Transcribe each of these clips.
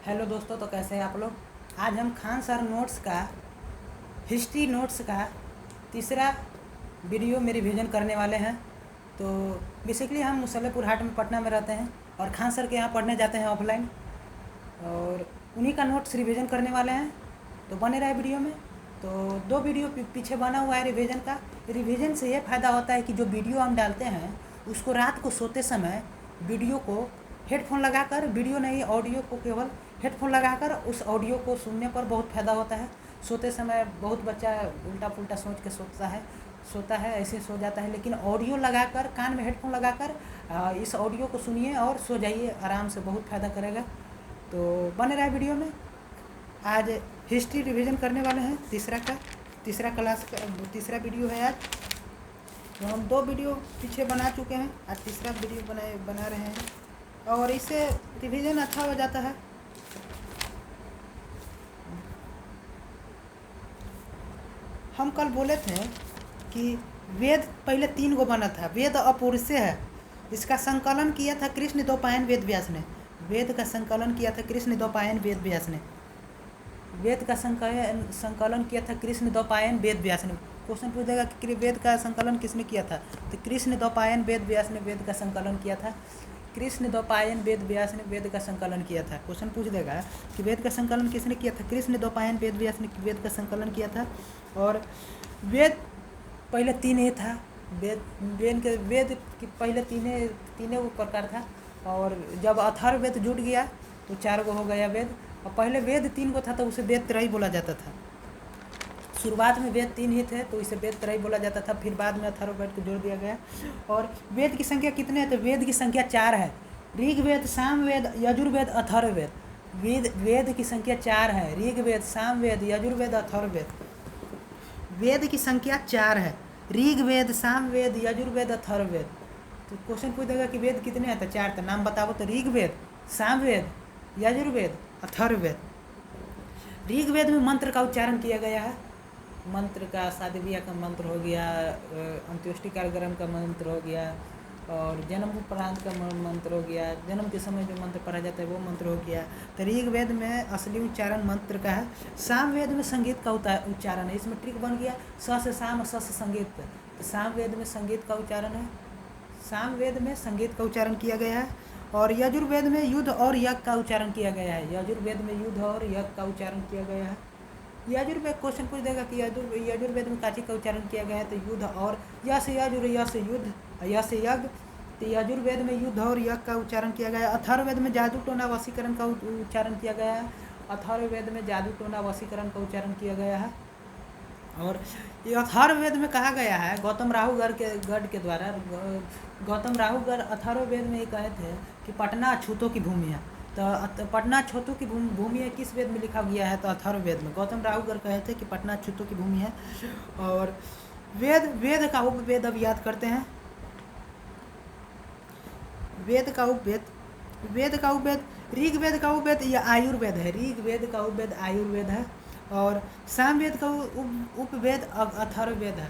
Hello दोस्तों, तो कैसे हैं आप लोग। आज हम खान सर नोट्स का हिस्ट्री नोट्स का तीसरा वीडियो में रिवीजन करने वाले हैं। तो बेसिकली हम मुसल्लेपुर हाट में पटना में रहते हैं और खान सर के यहाँ पढ़ने जाते हैं ऑफलाइन, और उन्हीं का नोट्स रिवीजन करने वाले हैं। तो बने रहे वीडियो में। तो दो वीडियो पीछे बना हुआ है रिवीजन का। रिवीजन से ये फ़ायदा होता है कि जो वीडियो हम डालते हैं उसको रात को सोते समय वीडियो को हेडफोन लगाकर, वीडियो नहीं ऑडियो को केवल हेडफोन लगाकर उस ऑडियो को सुनने पर बहुत फ़ायदा होता है। सोते समय बहुत बच्चा उल्टा पुल्टा सोच के सोता है ऐसे सो जाता है, लेकिन ऑडियो लगाकर, कान में हेडफोन लगाकर इस ऑडियो को सुनिए और सो जाइए आराम से, बहुत फ़ायदा करेगा। तो बने रहे वीडियो में। आज हिस्ट्री रिवीजन करने वाले हैं तीसरा क्लास का तीसरा वीडियो है आज। तो हम दो वीडियो पीछे बना चुके हैं, आज तीसरा वीडियो बना रहे हैं और इससे रिवीजन अच्छा हो जाता है। हम कल बोले थे कि वेद पहले 3 गो बना था। वेद अपौरुषेय है, इसका संकलन किया था कृष्ण द्वैपायन वेद व्यास ने। वेद का संकलन किया था कृष्ण द्वैपायन वेद व्यास ने। वेद का संकलन किया था कृष्ण द्वैपायन वेद व्यास ने। क्वेश्चन पूछ देगा कि वेद का संकलन किसने किया था, तो कृष्ण द्वैपायन वेद व्यास ने वेद का संकलन किया था। कृष्ण द्वैपायन वेद व्यास ने वेद का संकलन किया था। क्वेश्चन पूछ देगा कि वेद का संकलन किसने किया था, कृष्ण द्वैपायन वेद व्यास ने वेद का संकलन किया था। और वेद पहले 3 ही था। वेद के पहले तीनों प्रकार था, और जब अथर्ववेद जुट गया तो 4 गो हो गया वेद। और पहले वेद 3 गो था तो उसे वेद त्रयी बोला जाता था। शुरुआत में वेद 3 ही थे तो इसे वेद त्रयी बोला जाता था, फिर बाद में अथर्ववेद को जोड़ दिया गया। और वेद की संख्या कितने हैं, तो वेद की संख्या 4 है। ऋग्वेद, सामवेद, यजुर्वेद, अथर्ववेद। वेद की संख्या 4 है। ऋग्वेद, सामवेद, यजुर्वेद, अथर्ववेद। वेद की संख्या 4 है। ऋग्वेद, सामवेद, यजुर्वेद, अथर्ववेद। तो क्वेश्चन पूछ देगा कि वेद कितने हैं, तो 4। तो नाम बताओ, तो ऋग्वेद, सामवेद, यजुर्वेद, अथर्ववेद। ऋग्वेद में मंत्र का उच्चारण किया गया है। मंत्र का शादी ब्याह का मंत्र हो गया, अंत्येष्टि कार्यक्रम का मंत्र हो गया, और जन्म उपरांत का मंत्र हो गया, जन्म के समय जो मंत्र पढ़ा जाता है वो मंत्र हो गया। तो ऋग्वेद में असली उच्चारण मंत्र का है। सामवेद में संगीत का उच्चारण है। इसमें ट्रिक बन गया, स से साम, स से संगीत। तो सामवेद में संगीत का उच्चारण है। सामवेद में संगीत का उच्चारण किया गया है। और यजुर्वेद में युद्ध और यज्ञ का उच्चारण किया गया है। यजुर्वेद में युद्ध और यज्ञ का उच्चारण किया गया है। यजुर्वेद क्वेश्चन पूछ देगा कि यजुर्वेद में काची का उच्चारण किया गया है, तो युद्ध और यश युद्ध, यश यज्ञ। तो यजुर्वेद में युद्ध और यज्ञ का उच्चारण किया गया है। अथर्ववेद में जादू टोना वशीकरण का उच्चारण किया गया है। अथर्ववेद में जादू टोना वशीकरण का उच्चारण किया गया है। और ये अथर्ववेद में कहा गया है गौतम राहुगढ़ के द्वारा। गौतम राहुगढ़ अथर्ववेद में ये कहे थे कि पटना अछूतों की भूमि है। तो पटना अछूतों की भूमि है किस वेद में लिखा गया है, तो अथर्ववेद में। गौतम राहुगढ़ कहे थे कि पटना अछूतों की भूमि है। और वेद का उपवेद अब याद करते हैं। वेद का उपवेद ऋग्वेद का उपवेद या आयुर्वेद है। ऋग्वेद का उपवेद आयुर्वेद है। और सामवेद का उपवेद अथर्ववेद है।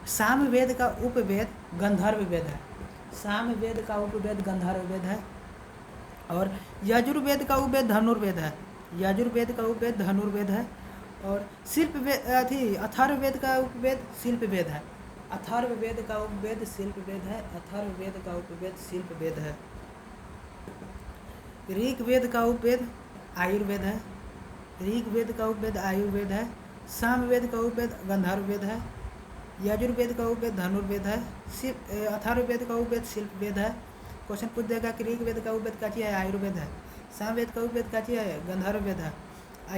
सामवेद का उपवेद गंधर्व वेद है। सामवेद का उपवेद गंधर्व वेद है। और यजुर्वेद का उपवेद धनुर्वेद है। यजुर्वेद का उपवेद धनुर्वेद है। और अथर्ववेद का उपवेद शिल्प वेद है। अथर्ववेद का उपवेद शिल्प वेद है। अथर्ववेद का उपवेद शिल्प वेद है। ऋग्वेद का उपवेद आयुर्वेद है। ऋग्वेद का उपवेद आयुर्वेद है। सामवेद का उपवेद गंधर्व वेद है। यजुर्वेद का उपवेद धनुर्वेद है। अथर्ववेद का उपवेद शिल्प वेद है। क्वेश्चन पूछ देगा कि ऋग्वेद का उपवेद काची है, आयुर्वेद है। सामवेद का उपवेद काची है, गंधर्व वेद है।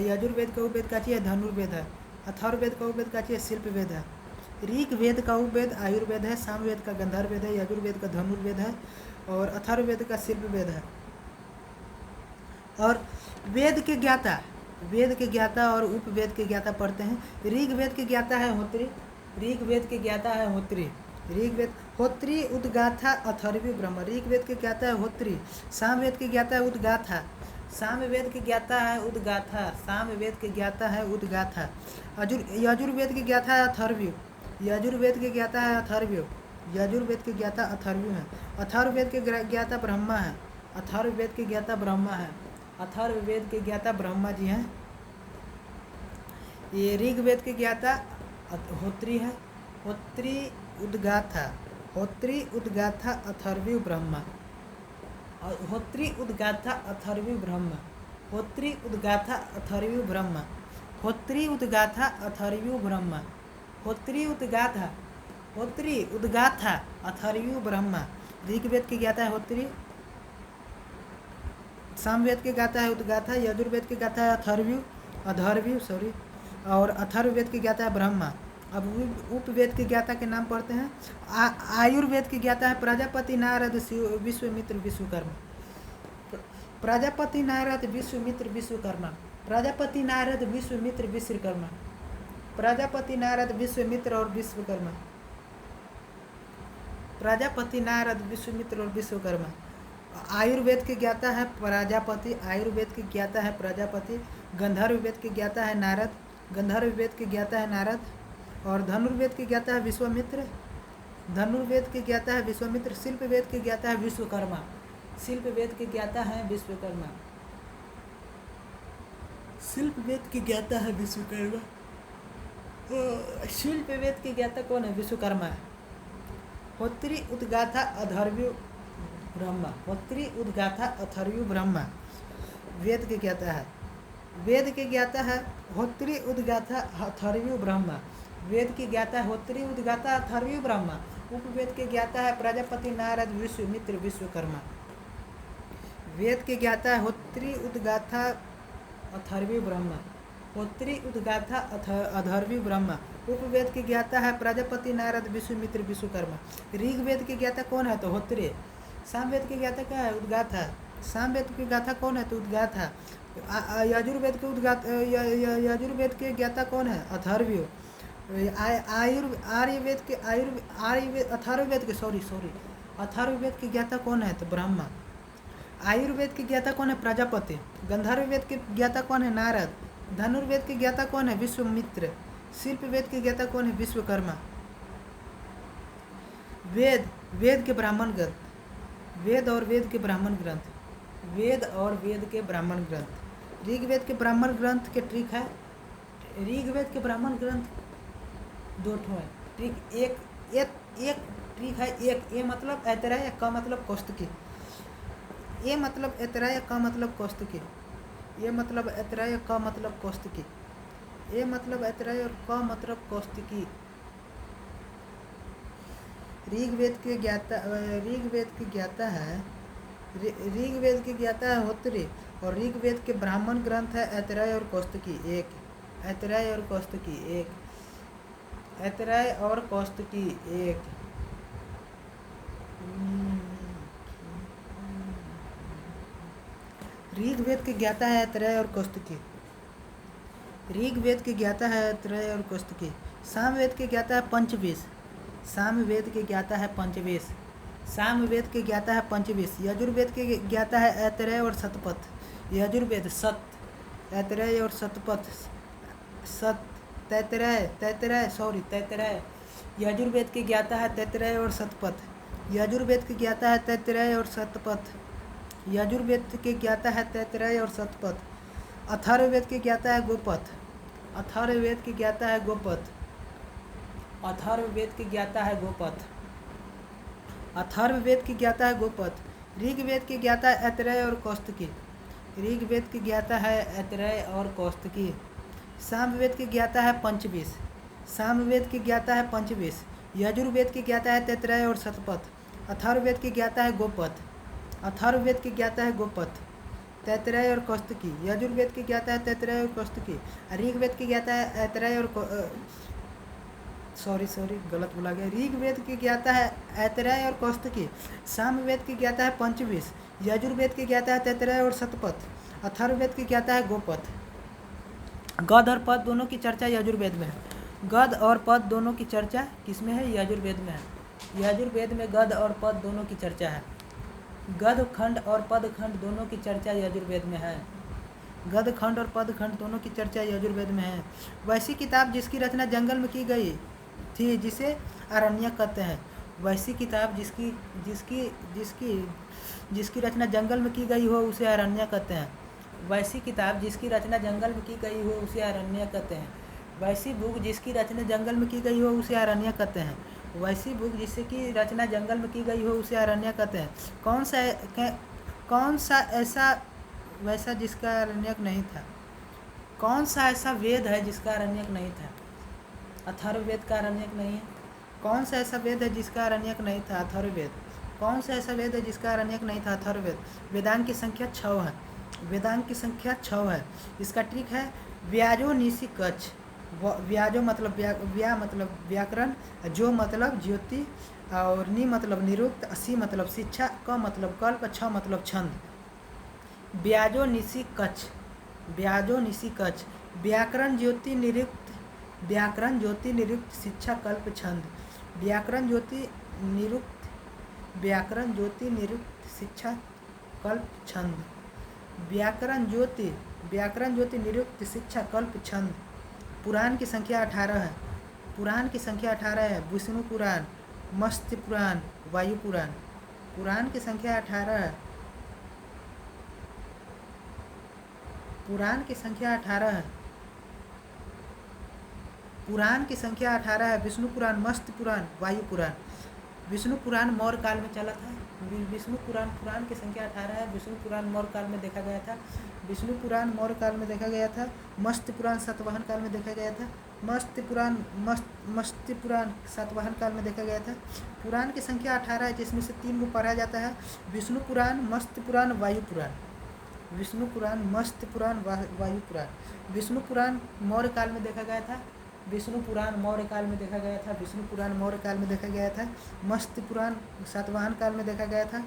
यजुर्वेद का उपवेद काची है, धनुर्वेद है। अथर्ववेद का उपवेद काची है, शिल्प वेद है। ऋग्वेद का उपवेद आयुर्वेद है। सामवेद का गंधर्व वेद है। यजुर्वेद का धनुर्वेद है। और अथर्ववेद का शिल्प वेद है। और वेद के ज्ञाता और उपवेद के ज्ञाता पढ़ते हैं। ऋग्वेद के ज्ञाता है होत्री। ऋग्वेद के ज्ञाता है होत्री। ऋग्वेद होत्री उद्गाथा अथर्वी ब्रह्म। ऋग्वेद के ज्ञाता है होत्री। सामवेद के ज्ञाता है उद्गाथा। सामवेद के ज्ञाता है उद्गाथा। सामवेद के ज्ञाता है उद्गाथा। यजुर्वेद के ज्ञाता है अथर्व्य। यजुर्वेद के ज्ञाता है अथर्व्य। यजुर्वेद के ज्ञाता अथर्व हैं। अथर्ववेद के ज्ञाता ब्रह्मा है। अथर्ववेद के ज्ञाता ब्रह्मा है। अथर्ववेद के ज्ञाता ब्रह्मा जी हैं। ये ऋग्वेद के ज्ञाता होत्री है। होत्री उद्गाथा, होत्री उद्गाथा अथर्वी ब्रह्मा, होत्री उद्गाथा अथर्वी ब्रह्मा, होत्री उद्गाथा अथर्वी ब्रह्मा, होत्री उद्गाथा अथर्वी ब्रह्मा, होत्री उद्गाथा, होत्री उद्गाथा अथर्वी ब्रह्मा। ऋग्वेद के ज्ञाता है होत्री, सामवेद के गाता है उद्गाथा, यजुर्वेद के गाता है अथर्वी और अथर्ववेद के ज्ञाता है ब्रह्मा। अब उपवेद के ज्ञाता के नाम पढ़ते हैं। आयुर्वेद के ज्ञाता है प्रजापति, नारद, विश्वामित्र, विश्वकर्मा। प्रजापति, नारद, विश्वामित्र, विश्वकर्मा। प्रजापति, नारद, विश्वामित्र, विश्वकर्मा। प्रजापति, नारद, विश्वामित्र और विश्वकर्मा। प्रजापति, नारद, विश्वामित्र और विश्वकर्मा। आयुर्वेद के ज्ञाता है प्रजापति, आयुर्वेद के ज्ञाता है प्रजापति। गंधर्ववेद के ज्ञाता है नारद, गंधर्ववेद के ज्ञाता है नारद। और धनुर्वेद के ज्ञाता है विश्वामित्र, धनुर्वेद के ज्ञाता है विश्वामित्र। शिल्पवेद के ज्ञाता है विश्वकर्मा, शिल्पवेद के ज्ञाता है विश्वकर्मा, शिल्पवेद के ज्ञाता है विश्वकर्मा। शिल्पवेद के ज्ञाता कौन है? विश्वकर्मा है। होत्री उद्गाथा अथर्वी ब्रह्मा, होत्री उद्गाथा अथर्वी ब्रह्मा वेद के ज्ञाता है। वेद के ज्ञाता है होत्री उद्गाथा अथर्वी ब्रह्मा, वेद की ज्ञाता है होत्री उद्गाथा अथर्वी ब्रह्मा। उपवेद के ज्ञाता है प्रजापति, नारद, विश्वामित्र, विश्वकर्मा। वेद के ज्ञाता है होत्री उद्गाथा अथर्वी ब्रह्मा, होत्री उद्गाथा अथर्वी ब्रह्मा। उपवेद के ज्ञाता है प्रजापति, नारद, विश्वामित्र, विश्वकर्मा। ऋग्वेद के ज्ञाता कौन है? तो होत्री। सामवेद के ज्ञाता क्या है? उद्गाथा। सामवेद की गाथा कौन है? तो उद्गाथा। यजुर्वेद के यजुर्वेद के ज्ञाता कौन है? अथर्वी। आयुर्वेद के अथर्ववेद के अथर्ववेद के ज्ञाता कौन है? तो ब्रह्मा। आयुर्वेद के ज्ञाता कौन है? प्रजापति। गंधर्ववेद के ज्ञाता कौन है? नारद। धनुर्वेद के ज्ञाता कौन है? विश्वामित्र। शिल्पवेद के ज्ञाता कौन है? विश्वकर्मा। वेद के ब्राह्मण ग्रंथ, वेद और वेद के ब्राह्मण ग्रंथ, वेद और वेद के ब्राह्मण ग्रंथ। ऋग्वेद के ब्राह्मण ग्रंथ के ट्रिक है। ऋग्वेद के ब्राह्मण ग्रंथ दो ठो है ट्रिक। एक ट्रिक है। एक ए मतलब ऐतराय, का मतलब कौस्तुकी। ए मतलब ऐतराय, का मतलब कौस्तुकी। ये मतलब ऐतराय, का मतलब कौस्तुकी। ए मतलब ऐतराय और का मतलब कौस्तुकी। ऋग्वेद के ज्ञाता है, ऋग्वेद के ज्ञाता है होत्री और ऋग्वेद के ब्राह्मण ग्रंथ है ऐतराय और कौस्तुकी। एक ऐतराय और कौस्तुकी, एक ऐतराय और कौस्तुकी, एक। ऋग्वेद के ज्ञाता है ऐतराय और कौस्तुकी। ऋग्वेद के ज्ञाता है ऐतराय और कौस्तुकी। सामवेद के ज्ञाता है पंचविश। सामवेद के ज्ञाता है पंचविश। सामवेद के ज्ञाता है पंचविश। यजुर्वेद के ज्ञाता है ऐतरेय और शतपथ। यजुर्वेद सत, ऐतरेय और शतपथ, सत, तैतरेय। यजुर्वेद के ज्ञाता है तैतरेय और शतपथ। यजुर्वेद के ज्ञाता है तैतरेय और शतपथ। यजुर्वेद के ज्ञाता है तैतरेय और शतपथ। अथर्ववेद के ज्ञाता है गोपथ। अथर्ववेद के ज्ञाता है गोपथ। अथर्ववेद के ज्ञाता है गोपथ। अथर्ववेद की ज्ञाता है गोपथ। ऋग्वेद की ज्ञाता है ऐतरेय और कौस्तुकी। ऋग्वेद की ज्ञाता है ऐतरेय और कौस्तुकी। सामवेद की ज्ञाता है पंचविश। सामवेद की ज्ञाता है पंचविश। यजुर्वेद की ज्ञाता है तैतरेय और शतपथ। अथर्ववेद की ज्ञाता है गोपथ। अथर्ववेद की ज्ञाता है गोपथ, तैतरेय और कौस्तुकी। यजुर्वेद की ज्ञाता है तैतरेय और कौस्तुकी। ऋग्वेद की ज्ञाता है ऐतरेय और गलत बोला गया। ऋग्वेद की ज्ञाता है ऐतरेय और कौस्तुकी। सामवेद की ज्ञाता है पंचविश। यजुर्वेद की ज्ञाता है तैतरेय और शतपथ। अथर्ववेद की ज्ञाता है गोपथ। गद और पद दोनों की चर्चा यजुर्वेद में है। गद और पद दोनों की चर्चा किसमें है? यजुर्वेद में है। यजुर्वेद में गद और पद दोनों की चर्चा है। गद खंड और पद खंड दोनों की चर्चा यजुर्वेद में है। गद खंड और पद खंड दोनों की चर्चा यजुर्वेद में है। वैसी किताब जिसकी रचना जंगल में की गई थी, जिसे अरण्यक कहते हैं, वैसी किताब जिसकी जिसकी जिसकी जिसकी रचना जंगल में की गई हो उसे अरण्य कहते हैं। वैसी किताब जिसकी रचना जंगल में की गई हो उसे अरण्य कहते हैं। वैसी बुक जिसकी रचना जंगल में की गई हो उसे अरण्य कहते हैं। वैसी बुक जिसकी रचना जंगल में की गई हो उसे अरण्य कहते हैं। कौन सा ऐसा वैसा जिसका अरण्यक नहीं था? कौन सा ऐसा वेद है जिसका अरण्यक नहीं था? अथर्ववेद का अरण्यक नहीं है। कौन सा ऐसा वेद है जिसका अरण्यक नहीं था? अथर्ववेद। कौन सा ऐसा वेद है जिसका अरण्यक नहीं था? अथर्ववेद। वेदांग की संख्या 6 है। वेदांग की संख्या 6 है। इसका ट्रिक है व्याजो निशी कच्छ। व्याजो मतलब व्या मतलब व्याकरण, जो मतलब ज्योति, और नि मतलब निरुक्त, सी मतलब शिक्षा, क मतलब कल्प, छ मतलब छंद। व्याजो निशी कच्छ। व्याजो निशी कच्छ। व्याकरण ज्योति निरुक्त, व्याकरण ज्योति निरुक्त, शिक्षा कल्प छंद। व्याकरण ज्योति निरुक्त, व्याकरण ज्योति निरुक्त, शिक्षा कल्प छंद। व्याकरण ज्योति निरुक्त, शिक्षा कल्प छंद। पुराण की संख्या 18 है। पुराण की संख्या 18 है। विष्णु पुराण, मत्स्य पुराण, वायु पुराण। पुराण की संख्या 18 है। पुराण की संख्या 18 है। पुराण की संख्या 18 है। विष्णु पुराण, मत्स्य पुराण, वायु पुराण। विष्णु पुराण मौर्य काल में चला था। विष्णु पुराण की संख्या 18 है। विष्णु पुराण मौर्य काल में देखा गया था। विष्णु पुराण मौर्य काल में देखा गया था। मत्स्य पुराण सातवाहन काल में देखा गया था। मत्स्य पुराण सातवाहन काल में देखा गया था। पुराण की संख्या 18 है, जिसमें से 3 को पढ़ा जाता है। विष्णु पुराण, मत्स्य पुराण, वायु पुराण। विष्णु पुराण, मत्स्य पुराण, वायु पुराण। विष्णु पुराण मौर्य काल में देखा गया था। विष्णु पुराण मौर्य काल में देखा गया था। विष्णु पुराण मौर्य काल में देखा गया था। मत्स्य पुराण सातवाहन काल में देखा गया था।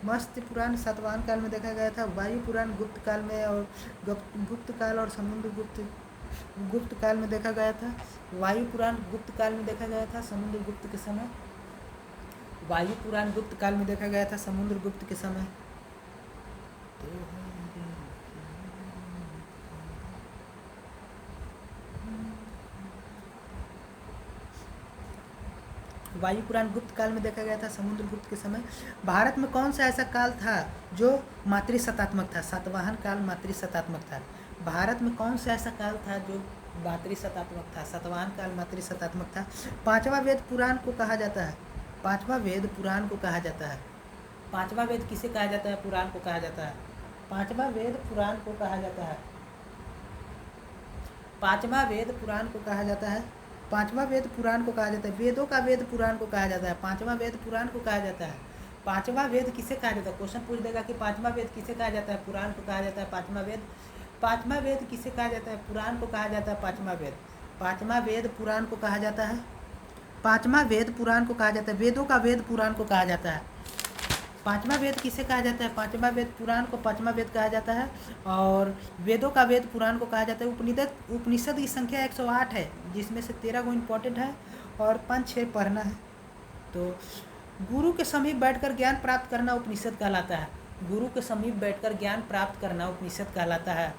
मत्स्य पुराण सातवाहन काल में देखा गया था। वायु पुराण गुप्त काल में और गुप्त काल और समुद्र गुप्त काल में देखा गया था। वायु पुराण गुप्त काल में देखा गया था, समुद्र गुप्त के समय। वायु पुराण गुप्त काल में देखा गया था, समुद्र गुप्त के समय। वायु पुराण गुप्त काल में देखा गया था, समुद्र गुप्त के समय। भारत में कौन सा ऐसा काल था जो मातृसत्तात्मक था? सातवाहन काल मातृसत्तात्मक था। भारत में कौन सा ऐसा काल था जो मातृसत्तात्मक था? सातवाहन काल मातृसत्तात्मक था। पांचवा वेद पुराण को कहा जाता है। पांचवा वेद पुराण को कहा जाता है। पांचवा वेद किसे कहा जाता है? पुराण को कहा जाता है। पांचवा वेद पुराण को कहा जाता है। पांचवा वेद पुराण को कहा जाता है। पांचवा वेद पुराण को कहा जाता है। वेदों का वेद पुराण को कहा जाता है। पांचवा वेद पुराण को कहा जाता है। पांचवा वेद किसे कहा जाता है? क्वेश्चन पूछ देगा कि पांचवा वेद किसे कहा जाता है? पुराण को कहा जाता है। पांचवा वेद किसे कहा जाता है? पुराण को कहा जाता है। पांचवा वेद पुराण को कहा जाता है। पांचवा वेद पुराण को कहा जाता है। वेदों का वेद पुराण को कहा जाता है। पांचवा वेद किसे कहा जाता है? पांचवा वेद पुराण को पांचवा वेद कहा जाता है। और वेदों का वेद पुराण को कहा जाता है। उपनिषद की संख्या 108 है, जिसमें से 13 को इम्पोर्टेंट है और 5-6 पढ़ना है। तो गुरु के समीप बैठकर ज्ञान प्राप्त करना उपनिषद कहलाता है। गुरु के समीप बैठकर ज्ञान प्राप्त करना उपनिषद कहलाता है।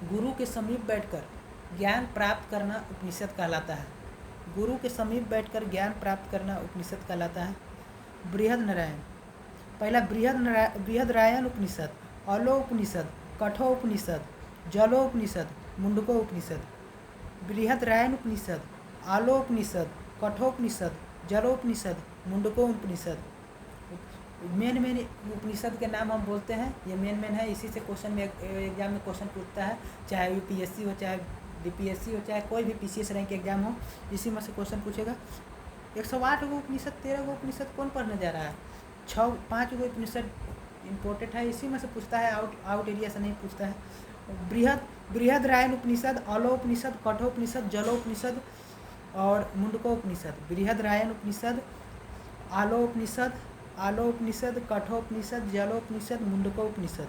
गुरु के समीप बैठकर ज्ञान प्राप्त करना उपनिषद कहलाता है। गुरु के समीप बैठकर ज्ञान प्राप्त करना उपनिषद कहलाता है। बृहदनारायण, पहला बृहदरायण उपनिषद, अलोपनिषद, कठोपनिषद, जलोपनिषद, मुंडकोपनिषद। बृहदरायण उपनिषद, आलोपनिषद, कठोपनिषद, जलोपनिषद, मुंडकोपनिषद। मेन उपनिषद के नाम हम बोलते हैं, ये मेन है। इसी से क्वेश्चन में एग्जाम में क्वेश्चन पूछता है, चाहे यूपीएससी हो, चाहे बीपीएससी हो, चाहे कोई भी पीसीएस रैंक एग्जाम हो, इसी में से क्वेश्चन पूछेगा। 108 गो उपनिषद, 13 गो उपनिषद कौन पढ़ने जा रहा है? 5 गो उपनिषद इम्पोर्टेंट है, इसी में से पूछता है, आउट एरिया से नहीं पूछता है। बृहदरायण उपनिषद, अलोपनिषद, कठोपनिषद, जलोपनिषद और मुंडकोपनिषद। बृहदरायण उपनिषद, आलोपनिषद, कठोपनिषद, जलोपनिषद, मुंडकोपनिषद।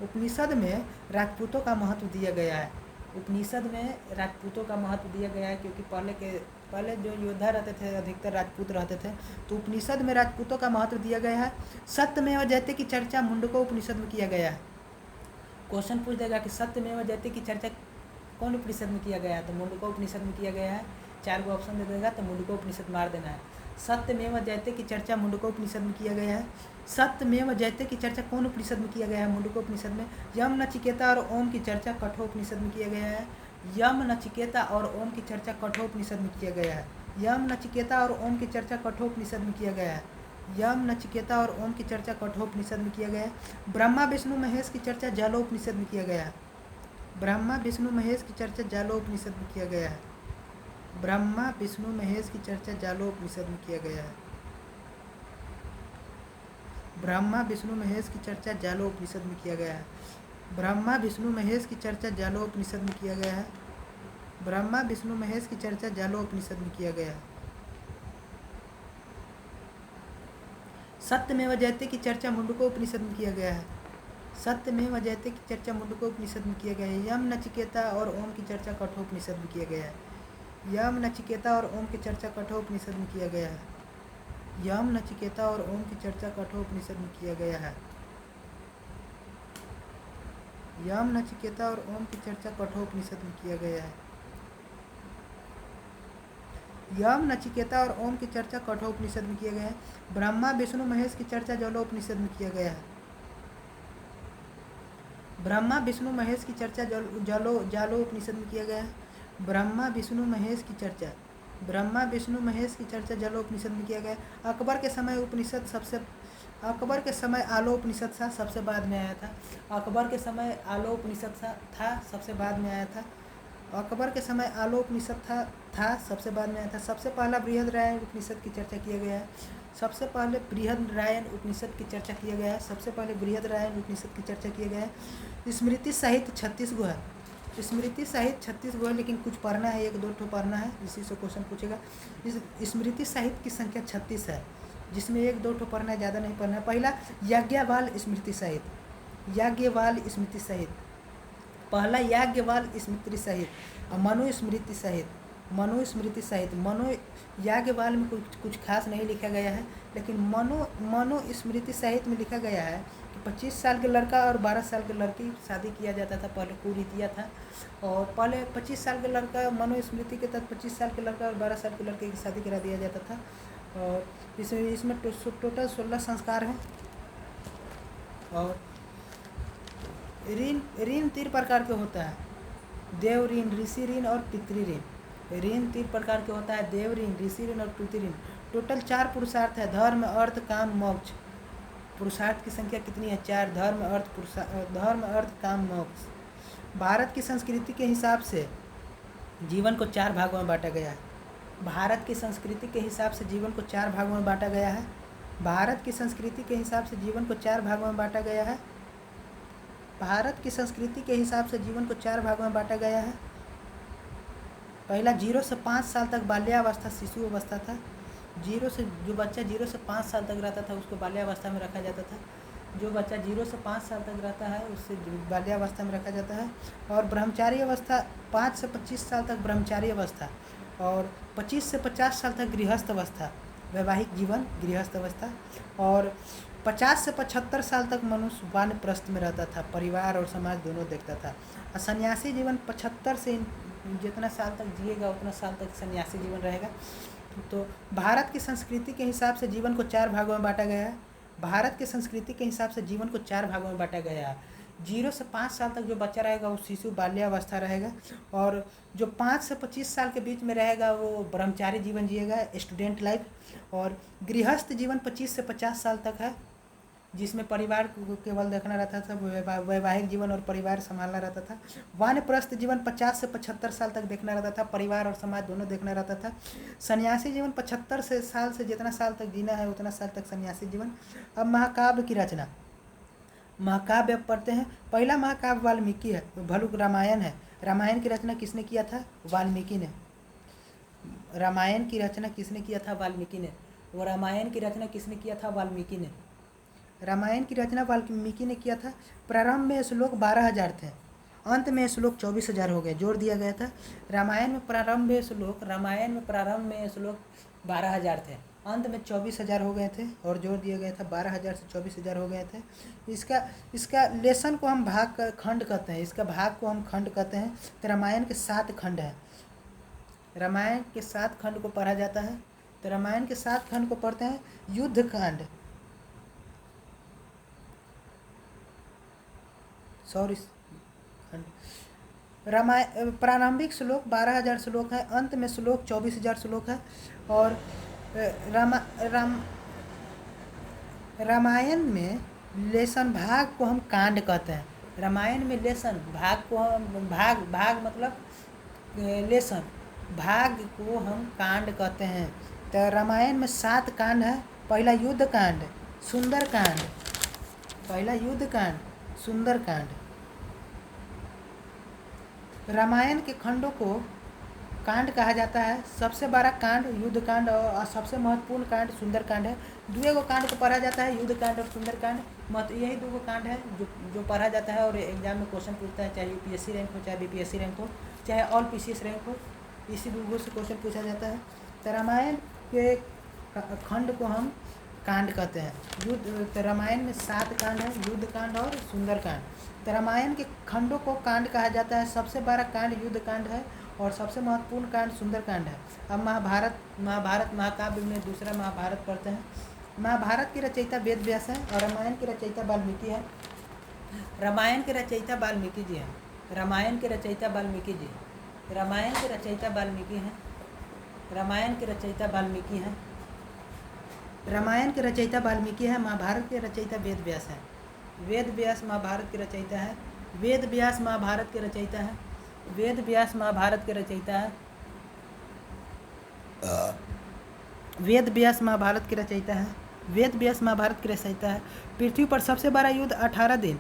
उपनिषद में राजपूतों का महत्व दिया गया है। उपनिषद में राजपूतों का महत्व दिया गया है, क्योंकि पहले जो योद्धा रहते थे अधिकतर राजपूत रहते थे, तो उपनिषद में राजपूतों का महत्व दिया गया है। सत्यमेव जयते की चर्चा मुंडको उपनिषद में किया गया है। क्वेश्चन पूछ देगा कि सत्यमेव जयते की चर्चा कौन उपनिषद में किया गया है? तो मुंडको उपनिषद में किया गया है। 4 गो ऑप्शन दे देगा तो मुंडको उपनिषद मार देना है। सत्यमेव जयते की चर्चा मुंडकोपनिषद में किया गया है। सत्यमेव जयते की चर्चा कौन उपनिषद में किया गया है? मुंडकोपनिषद में। यम नचिकेता और ओम की चर्चा कठोपनिषद में किया गया है। यम नचिकेता और ओम की चर्चा कठोपनिषद में किया गया है। यम नचिकेता और ओम की चर्चा कठोपनिषद में किया गया है। यम नचिकेता और ओम की चर्चा कठोपनिषद में किया गया है। ब्रह्मा विष्णु महेश की चर्चा जालोपनिषद में किया गया है। ब्रह्मा विष्णु महेश की चर्चा जालोपनिषद में किया गया है। ब्रह्मा विष्णु महेश की चर्चा जालोपनिषद में किया गया है। ब्रह्मा विष्णु महेश की चर्चा जालोपनिषद में किया गया है। ब्रह्मा विष्णु महेश की चर्चा जालोपनिषद में किया गया है। ब्रह्मा विष्णु महेश की चर्चा जालोपनिषद में किया गया है। सत्यमेव जयते की चर्चा मुंडकोपनिषद में किया गया है। सत्यमेव जयते की चर्चा मुंडकोपनिषद में किया गया है। यम नचिकेता और ओम की चर्चा कठोपनिषद में किया गया है। यम नचिकेता और ओम की चर्चा कठोपनिषद में किया गया है। यम नचिकेता और ओम की चर्चा कठोपनिषद में किया गया है। यम नचिकेता और ओम की चर्चा कठोपनिषद में किया गया है। यम नचिकेता और ओम की चर्चा कठोपनिषद में किया गया है। ब्रह्मा विष्णु महेश की चर्चा जलोपनिषद में किया गया है। ब्रह्मा विष्णु महेश की चर्चा जालोपनिषद में किया गया है। ब्रह्मा विष्णु महेश की चर्चा ब्रह्मा विष्णु महेश की चर्चा जलोपनिषद में किया गया। अकबर के समय उपनिषद अकबर के समय आलोपनिषद था, सबसे बाद में आया था। अकबर के समय आलोपनिषद था, सबसे बाद में आया था। अकबर के समय आलोपनिषद था, सबसे बाद में आया था। सबसे पहला बृहदरायण उपनिषद की चर्चा किया गया है। सबसे पहले बृहदरायण उपनिषद की चर्चा किया गया है। सबसे पहले बृहदरायण उपनिषद की चर्चा किया गया है। स्मृति साहित्य 36 गो है। स्मृति साहित्य 36 गो है, लेकिन कुछ पढ़ना है, 1-2 ठो पढ़ना है, इसी से क्वेश्चन पूछेगा। इस स्मृति साहित्य की संख्या 36 है, जिसमें 1-2 ठो पढ़ना है, ज़्यादा नहीं पढ़ना है। पहला याज्ञवाल स्मृति साहित्य। याज्ञवाल स्मृति साहित्य पहला याज्ञवाल स्मृति साहित्य। और मनु स्मृति साहित्य। मनु स्मृति साहित्य मनु याज्ञवाल में कुछ खास नहीं लिखा गया है, लेकिन मनु स्मृति साहित्य में लिखा गया है कि 25 साल के लड़का और 12 साल के लड़की शादी किया जाता था। पहले कुरीतिया था, और पहले 25 साल के लड़का मनु स्मृति के तहत 25 साल के लड़का और 12 साल के लड़के की शादी करा दिया जाता था। और इसमें टोटल 16 संस्कार हैं। और ऋण 3 प्रकार के होता है। देव ऋण, ऋषि ऋण और पितृ ऋण। ऋण 3 प्रकार के होता है, देव ऋण, ऋषि ऋण और पितृ ऋण। टोटल 4 पुरुषार्थ है, धर्म अर्थ काम मोक्ष। पुरुषार्थ की संख्या कितनी है? 4। धर्म अर्थ काम मोक्ष। भारत की संस्कृति के हिसाब से जीवन को 4 भागों में बांटा गया है। भारत की संस्कृति के हिसाब से जीवन को 4 भागों में बांटा गया है। भारत की संस्कृति के हिसाब से जीवन को 4 भागों में बांटा गया है। भारत की संस्कृति के हिसाब से जीवन को 4 भागों में बांटा गया है। पहला 0 से 5 साल तक बाल्यावस्था शिशु अवस्था था। जो बच्चा 0 से 5 साल तक रहता था उसको बाल्यावस्था में रखा जाता था। जो बच्चा 0 से 5 साल तक रहता है उससे बाल्यावस्था में रखा जाता है। और ब्रह्मचारी अवस्था 5 से 25 साल तक ब्रह्मचारी अवस्था, और 25 से 50 साल तक गृहस्थ अवस्था, वैवाहिक जीवन गृहस्थ अवस्था। और 50 से 75 साल तक मनुष्य वानप्रस्थ में रहता था, परिवार और समाज दोनों देखता था। और सन्यासी जीवन 75 से जितना साल तक जिएगा उतना साल तक सन्यासी जीवन रहेगा। तो भारत की संस्कृति के हिसाब से जीवन को 4 भागों में बांटा गया है। भारत की संस्कृति के हिसाब से जीवन को 4 भागों में बांटा गया है। 0 से 5 साल तक जो बच्चा रहेगा वो शिशु बाल्यावस्था रहेगा, और जो 5 से 25 साल के बीच में रहेगा वो ब्रह्मचारी जीवन जिएगा, स्टूडेंट लाइफ। और गृहस्थ जीवन 25 से 50 साल तक है, जिसमें परिवार को केवल देखना रहता था, वैवाहिक जीवन और परिवार संभालना रहता था। वानप्रस्थ जीवन 50 से 75 साल तक देखना रहता था, परिवार और समाज दोनों देखना रहता था। सन्यासी जीवन 75 साल से जितना साल तक जीना है उतना साल तक सन्यासी जीवन। अब महाकाव्य की रचना, महाकाव्य अब पढ़ते हैं। पहला महाकाव्य वाल्मीकि है, भलुक रामायण है। रामायण की रचना किसने किया था? वाल्मीकि ने। रामायण की रचना किसने किया था? वाल्मीकि ने। वो रामायण की रचना किसने किया था? वाल्मीकि ने। रामायण की रचना वाल्मीकि ने किया था। प्रारंभ में श्लोक 12,000 थे, अंत में श्लोक 24,000 हो गए, जोड़ दिया गया था। रामायण में प्रारंभ में श्लोक 12,000 थे, अंत में 24,000 हो गए थे, और जोड़ दिया गया था 12,000 से 24,000 हो गए थे। इसका लेसन को हम खंड कहते हैं, इसका भाग को हम खंड कहते हैं। तो रामायण के 7 खंड हैं। रामायण के 7 खंड को पढ़ा जाता है। तो रामायण के 7 खंड को पढ़ते हैं। युद्ध कांड, सॉरी, रामायण प्रारंभिक श्लोक 12,000 श्लोक है, अंत में श्लोक 24,000 श्लोक है। और रामायण में लेसन भाग को हम कांड कहते हैं। रामायण में लेसन भाग को हम भाग मतलब लेसन भाग को हम कांड कहते हैं। तो रामायण में 7 कांड है। पहला युद्ध कांड, सुंदर कांड, पहला युद्ध कांड, सुंदर कांड। रामायण के खंडों को कांड कहा जाता है। सबसे बड़ा कांड युद्ध कांड और सबसे महत्वपूर्ण कांड सुंदर कांड है। दुएगो कांड को पढ़ा जाता है, युद्ध कांड और सुंदर कांड। यही 2 कांड है जो पढ़ा जाता है और एग्जाम में क्वेश्चन पूछता है, चाहे यूपीएससी रैंक हो, चाहे बीपीएससी रैंक हो, चाहे ऑल पीसीएस रैंक हो, इसी 2 से क्वेश्चन पूछा जाता है। तो रामायण के खंड को हम कांड कहते हैं। तो रामायण में 7 कांड है, युद्ध कांड और सुंदर कांड। तो रामायण के खंडों को कांड कहा जाता है। सबसे बड़ा कांड युद्ध कांड है और सबसे महत्वपूर्ण कांड सुंदर कांड है। अब महाभारत महाकाव्य में दूसरा महाभारत पढ़ते हैं। महाभारत की रचयिता वेद व्यास है और रामायण की रचयिता वाल्मीकि है। रामायण के रचयिता वाल्मीकि जी हैं। रामायण के रचयिता वाल्मीकि जी, रामायण के रचयिता वाल्मीकि हैं। रामायण के रचयिता वाल्मीकि हैं। रामायण के रचयिता वाल्मीकि है। महाभारत के रचयिता वेद व्यास है। वेद व्यास महाभारत के रचयिता है। वेद व्यास महाभारत के रचयिता है। वेद व्यास महाभारत के रचयिता है। वेद व्यास महाभारत के रचयिता है। वेद व्यास महाभारत के रचयिता है। पृथ्वी पर सबसे बड़ा युद्ध 18 दिन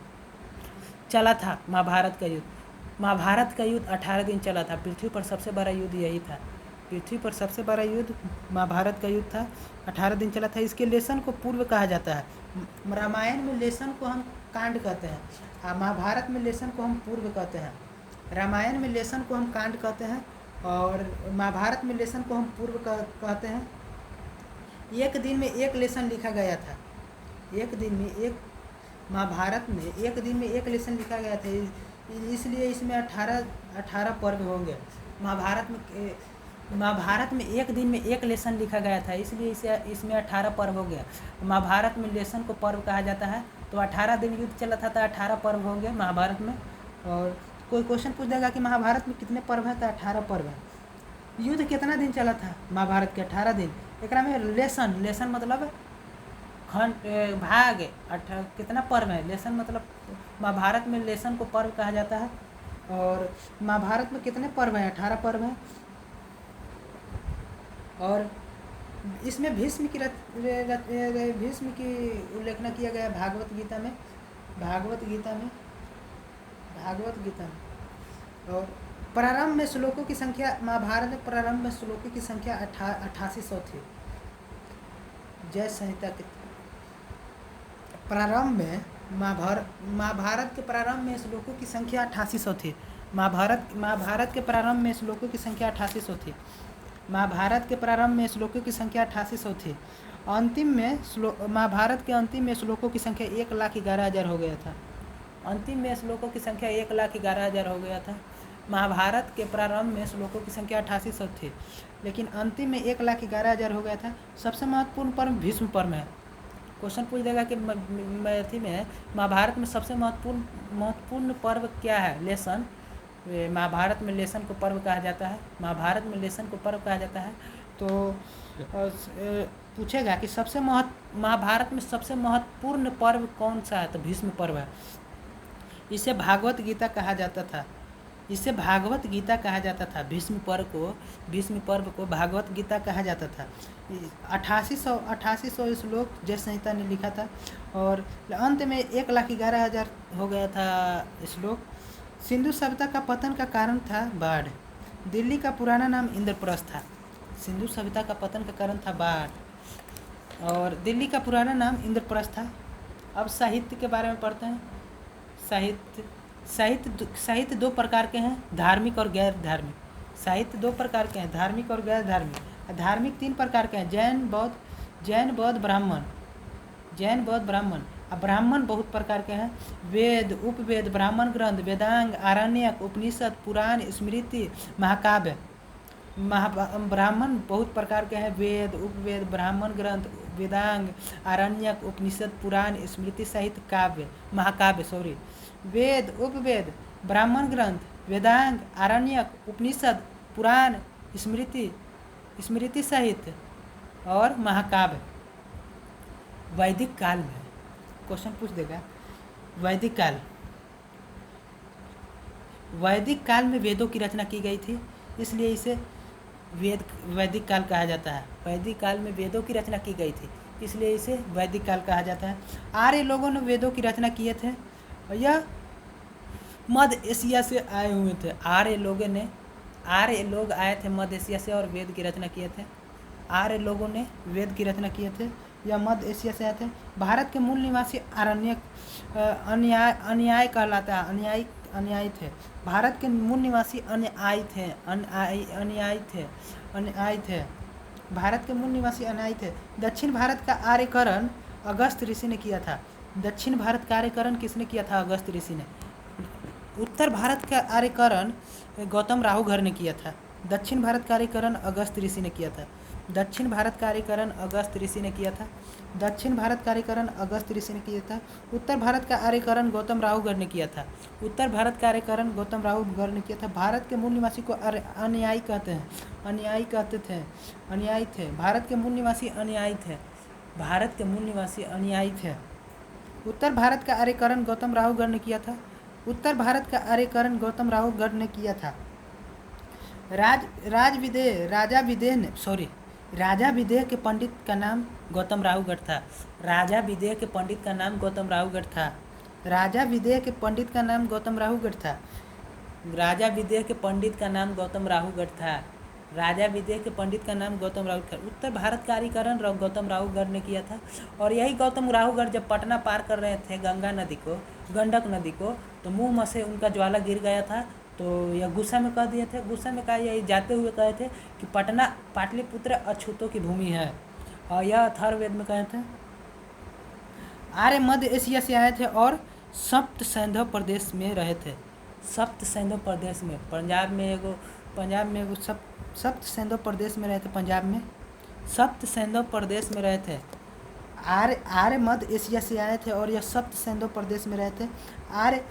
चला था। महाभारत का युद्ध, महाभारत का युद्ध 18 दिन चला था। पृथ्वी पर सबसे बड़ा युद्ध यही था। पृथ्वी पर सबसे बड़ा युद्ध महाभारत का युद्ध था, 18 दिन चला था। इसके लेसन को पूर्व कहा जाता है। रामायण में लेसन को हम कांड कहते हैं और महाभारत में लेसन को हम पूर्व कहते हैं। रामायण में लेसन को हम कांड कहते हैं और महाभारत में लेसन को हम पूर्व कहते हैं। एक दिन में एक लेसन लिखा गया था। एक दिन में एक, महाभारत में एक दिन में एक लेसन लिखा गया था, इसलिए इसमें 18 पर्व होंगे। महाभारत में एक दिन में एक लेसन लिखा गया था, इसलिए इसमें 18 पर्व हो गया। महाभारत में लेसन को पर्व कहा जाता है। तो 18 दिन युद्ध चला था तो 18 पर्व होंगे महाभारत में। और कोई क्वेश्चन पूछ देगा कि महाभारत में कितने पर्व है, तो 18 पर्व है। युद्ध कितना दिन चला था महाभारत के? 18 दिन। एक में लेसन मतलब खंड भाग, कितना पर्व है। लेसन मतलब महाभारत में लेसन को पर्व कहा जाता है। और महाभारत में कितने पर्व हैं? 18 पर्व हैं। और इसमें भीष्म की उल्लेखना किया गया भागवत गीता में। और प्रारंभ में श्लोकों की संख्या, महाभारत में प्रारंभ में श्लोकों की संख्या 8800 थी। जय संहिता के प्रारंभ में महाभारत के प्रारंभ में श्लोकों की संख्या 8800 थी। महाभारत के प्रारंभ में श्लोकों की संख्या 8800 थी। महाभारत के प्रारंभ में श्लोकों की संख्या 8800 थी। अंतिम में महाभारत के अंतिम में श्लोकों की संख्या 1,11,000 हो गया था। अंतिम में श्लोकों की संख्या 1,11,000 हो गया था। महाभारत के प्रारंभ में श्लोकों की संख्या 8800 थी, लेकिन अंतिम में 1,11,000 हो गया था। सबसे महत्वपूर्ण पर्व भीष्म पर्व है। क्वेश्चन पूछ देगा कि मैथी में महाभारत में सबसे महत्वपूर्ण पर्व क्या है? लेसन। महाभारत में लेसन को पर्व कहा जाता है। महाभारत में लेसन को पर्व कहा जाता है। तो पूछेगा कि महाभारत में सबसे महत्वपूर्ण पर्व कौन सा है? तो भीष्म पर्व है। इसे भागवत गीता कहा जाता था। इसे भागवत गीता कहा जाता था। भीष्म पर्व को भागवत गीता कहा जाता था। 8800 श्लोक जय संहिता ने लिखा था और अंत में 1,11,000 हो गया था श्लोक। सिंधु सभ्यता का पतन का कारण था बाढ़। दिल्ली का पुराना नाम इंद्रप्रस्थ था। सिंधु सभ्यता का पतन का कारण था बाढ़ और दिल्ली का पुराना नाम इंद्रप्रस्थ था। अब साहित्य के बारे में पढ़ते हैं। साहित्य 2 प्रकार के हैं, धार्मिक और गैर धार्मिक। साहित्य 2 प्रकार के हैं, धार्मिक और गैर धार्मिक। धार्मिक 3 प्रकार के हैं, जैन बौद्ध ब्राह्मण। अब ब्राह्मण बहुत प्रकार के हैं, वेद, उपवेद, ब्राह्मण ग्रंथ, वेदांग, आरण्यक, उपनिषद, पुराण, स्मृति, महाकाव्य। ब्राह्मण बहुत प्रकार के हैं। वेद, उपवेद, ब्राह्मण ग्रंथ, वेदांग, आरण्यक, उपनिषद, पुराण, स्मृति, साहित्य, काव्य, महाकाव्य। वेद, उपवेद, ब्राह्मण ग्रंथ, वेदांग, आरण्यक, उपनिषद, पुराण, स्मृति साहित्य और महाकाव्य। वैदिक काल में क्वेश्चन पूछ देगा। वैदिक काल में वेदों की रचना की गई थी, इसलिए इसे वैदिक काल कहा जाता है। वैदिक काल में वेदों की रचना की गई थी, इसलिए इसे वैदिक काल कहा जाता है। आर्य लोगों ने वेदों की रचना किए थे और यह मध्य एशिया से आए हुए थे। आर्य लोग आए थे मध्य एशिया से और वेद की रचना किए थे। आर्य लोगों ने वेद की रचना किए थे, यह मध्य एशिया से आए थे। भारत के मूल निवासी आरण्यक अनुयायी कहलाता है। अनुयायी थे। भारत के मूल निवासी अनुयायी थे। भारत के मूल निवासी अनुयायी थे। दक्षिण भारत का आर्यकरण अगस्त ऋषि ने किया था। दक्षिण भारत का आर्यकरण किसने किया था? अगस्त ऋषि ने। उत्तर भारत का आर्यकरण गौतम राहुगर ने किया था। दक्षिण भारत का आर्यकरण अगस्त ऋषि ने किया था। दक्षिण भारत का आर्यकरण अगस्त ऋषि ने किया था। दक्षिण भारत का आर्यकरण अगस्त ऋषि ने किया था। उत्तर भारत का आर्यकरण गौतम राहुगर ने किया था। उत्तर भारत का आर्यकरण गौतम राहुगर ने किया था। भारत के मूल निवासी को अनुयायी कहते हैं। अनुयायी थे। भारत के मूल निवासी अनुयायी थे। उत्तर भारत का आर्यकरण गौतम राहुगर ने किया था। उत्तर भारत का आर्यकरण गौतम राहुगर ने किया था। राजा विदेह के पंडित का नाम गौतम राहुगर था। राजा विदेह के पंडित का नाम गौतम राहुगर था। राजा विदेह के पंडित का नाम गौतम राहुगर था। राजा विदेह के पंडित का नाम गौतम राहुगर था। राजा विदेह के पंडित का नाम गौतम राहुगर था। उत्तर भारत का आर्यकरण गौतम राहुगर ने किया था। और यही गौतम राहुगर जब पटना पार कर रहे थे गंडक नदी को, तो मुंह में से उनका ज्वाला गिर गया था। तो यह गुस्सा में कह दिए थे, यही जाते हुए कहे थे कि पटना पाटलिपुत्र अछूतों की भूमि है। और यह अथर्ववेद में कहे थे। आर्य मध्य एशिया से आए थे और सप्त सैंधव प्रदेश में रहे थे। सप्त सैंधव प्रदेश में पंजाब में एगो सप्त सैंधव प्रदेश में रहे थे। पंजाब में सप्त सैंधव प्रदेश में रहे थे। आर्य मध्य एशिया से आए थे और यह सप्त सैंधव प्रदेश में रहे थे। आर्य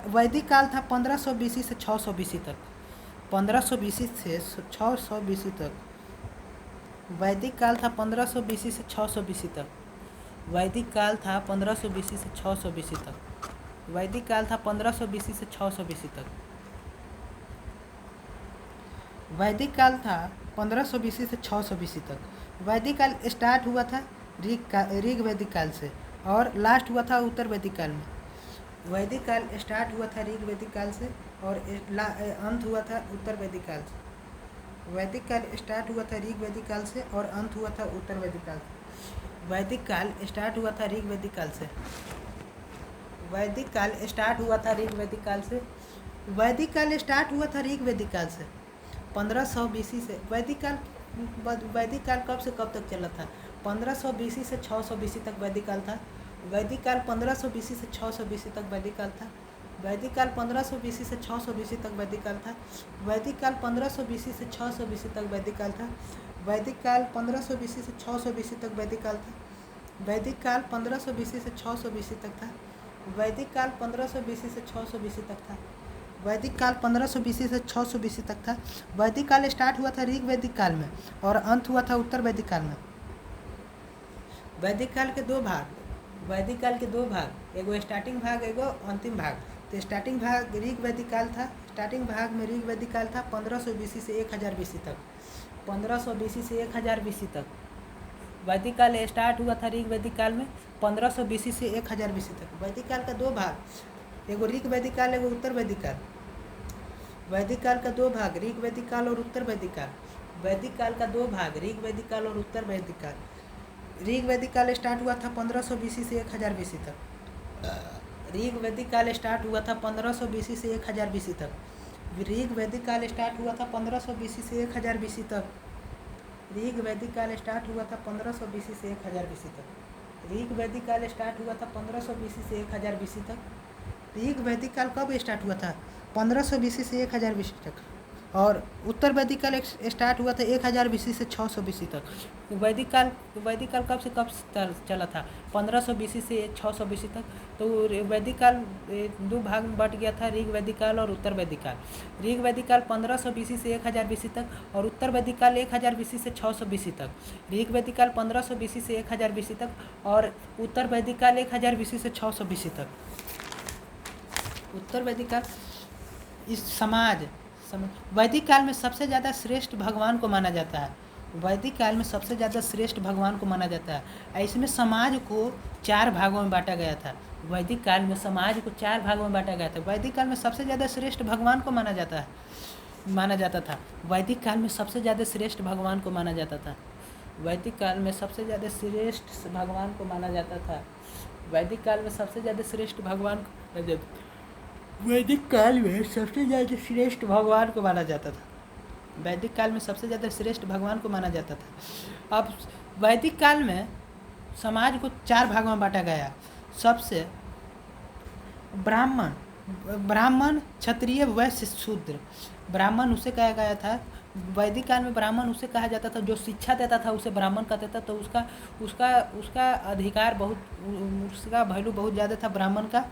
वैदिक काल था 1500 BC से 600 BC तक। 1500 BC से 600 BC तक वैदिक काल था। 1500 BC से 600 BC तक वैदिक काल था। 1500 BC से 600 BC तक वैदिक काल था। 1500 BC से 600 BC तक वैदिक काल था। 1500 BC से 600 BC तक वैदिक काल स्टार्ट हुआ था ऋग वैदिक काल से और लास्ट हुआ था उत्तर वैदिक काल में। वैदिक काल स्टार्ट हुआ था ऋग वैदिक काल से और अंत हुआ था उत्तर वैदिक काल से। वैदिक काल स्टार्ट हुआ था ऋग वैदिक काल से और अंत हुआ था उत्तर वैदिक काल से। वैदिक काल स्टार्ट हुआ था ऋग वैदिक काल से। वैदिक काल स्टार्ट हुआ था ऋग वैदिक काल से। वैदिक काल स्टार्ट हुआ था ऋग वैदिक काल से 1500 BC से। वैदिक काल कब से कब तक चला था? 1500 BC से 600 BC तक वैदिक काल था। वैदिक काल 1500 BC से 600 BC तक वैदिक काल था। वैदिक काल 1500 BC से 600 BC तक वैदिक काल था। वैदिक काल 1500 BC से 600 BC तक वैदिक काल था। वैदिक काल 1500 BC से 600 BC तक वैदिक काल था। वैदिक काल 1500 BC से 600 BC तक था। वैदिक काल 1500 BC से 600 BC तक था। वैदिक काल 1500 BC से 600 BC तक था। वैदिक काल स्टार्ट हुआ था ऋग वैदिक काल में और अंत हुआ था उत्तर वैदिक काल में। वैदिक काल के दो भाग एगो स्टार्टिंग भाग एगो अंतिम भाग। तो स्टार्टिंग भाग ऋग वैदिक काल था। स्टार्टिंग भाग में ऋग वैदिक काल था 1500 BC से 1000 BC तक। 1500 BC से 1000 BC तक वैदिक काल स्टार्ट हुआ था ऋग वैदिक काल में 1500 BC से 1000 BC तक। वैदिक काल का दो भाग एगो ऋग वैदिक काल एगो उत्तर वैदिक काल। वैदिक काल का दो भाग ऋग वैदिक काल और उत्तर वैदिक काल। वैदिक काल का दो भाग ऋग वैदिक काल और उत्तर वैदिक काल। ऋग वैदिक काल स्टार्ट हुआ था 1500 BC से 1000 BC तक। ऋग वैदिक काल स्टार्ट हुआ था 1500 BC से 1000 BC तक। ऋग वैदिक काल स्टार्ट हुआ था 1500 BC से 1000 BC तक। ऋग वैदिक काल स्टार्ट हुआ था 1500 BC से 1000 BC तक। ऋग वैदिक काल स्टार्ट हुआ था 1500 BC से 1000 BC तक। ऋग वैदिक काल कब स्टार्ट हुआ था? 1500 BC से 1000 BC तक। और उत्तर वैदिक काल स्टार्ट हुआ था 1000 BC से 600 BC तक। वैदिक काल कब से कब चला था? 1500 BC से 600 BC तक। तो वैदिक काल दो भाग में बट गया था, ऋग वैदिक काल और उत्तर वैदिक काल। ऋग वैदिक काल 1500 BC से 1000 BC तक और उत्तर वैदिक काल 1000 BC से 600 BC तक। ऋग वैदिक काल 1500 BC से 1000 BC तक और उत्तर वैदिक काल 1000 BC से 600 BC तक। उत्तर वैदिक काल इस वैदिक काल में सबसे ज़्यादा श्रेष्ठ भगवान को माना जाता है। वैदिक काल में सबसे ज़्यादा श्रेष्ठ भगवान को माना जाता है। इसमें समाज को 4 भागों में बांटा गया था। वैदिक काल में समाज को 4 भागों में बांटा गया था। वैदिक काल में सबसे ज़्यादा श्रेष्ठ भगवान को माना जाता था। वैदिक काल में सबसे ज़्यादा श्रेष्ठ भगवान को माना जाता था। वैदिक काल में सबसे ज़्यादा श्रेष्ठ भगवान को माना जाता था। वैदिक काल में सबसे ज़्यादा श्रेष्ठ भगवान को वैदिक काल में सबसे ज़्यादा श्रेष्ठ भगवान को माना जाता था। वैदिक काल में सबसे ज़्यादा श्रेष्ठ भगवान को माना जाता था। अब वैदिक काल में समाज को 4 भागों में बांटा गया। सबसे ब्राह्मण, क्षत्रिय, वैश्य, शूद्र। ब्राह्मण उसे कहा गया था। वैदिक काल में ब्राह्मण उसे कहा जाता था जो शिक्षा देता था, उसे ब्राह्मण कहते था। तो उसका अधिकार बहुत, उसका वैल्यू बहुत ज़्यादा था ब्राह्मण का।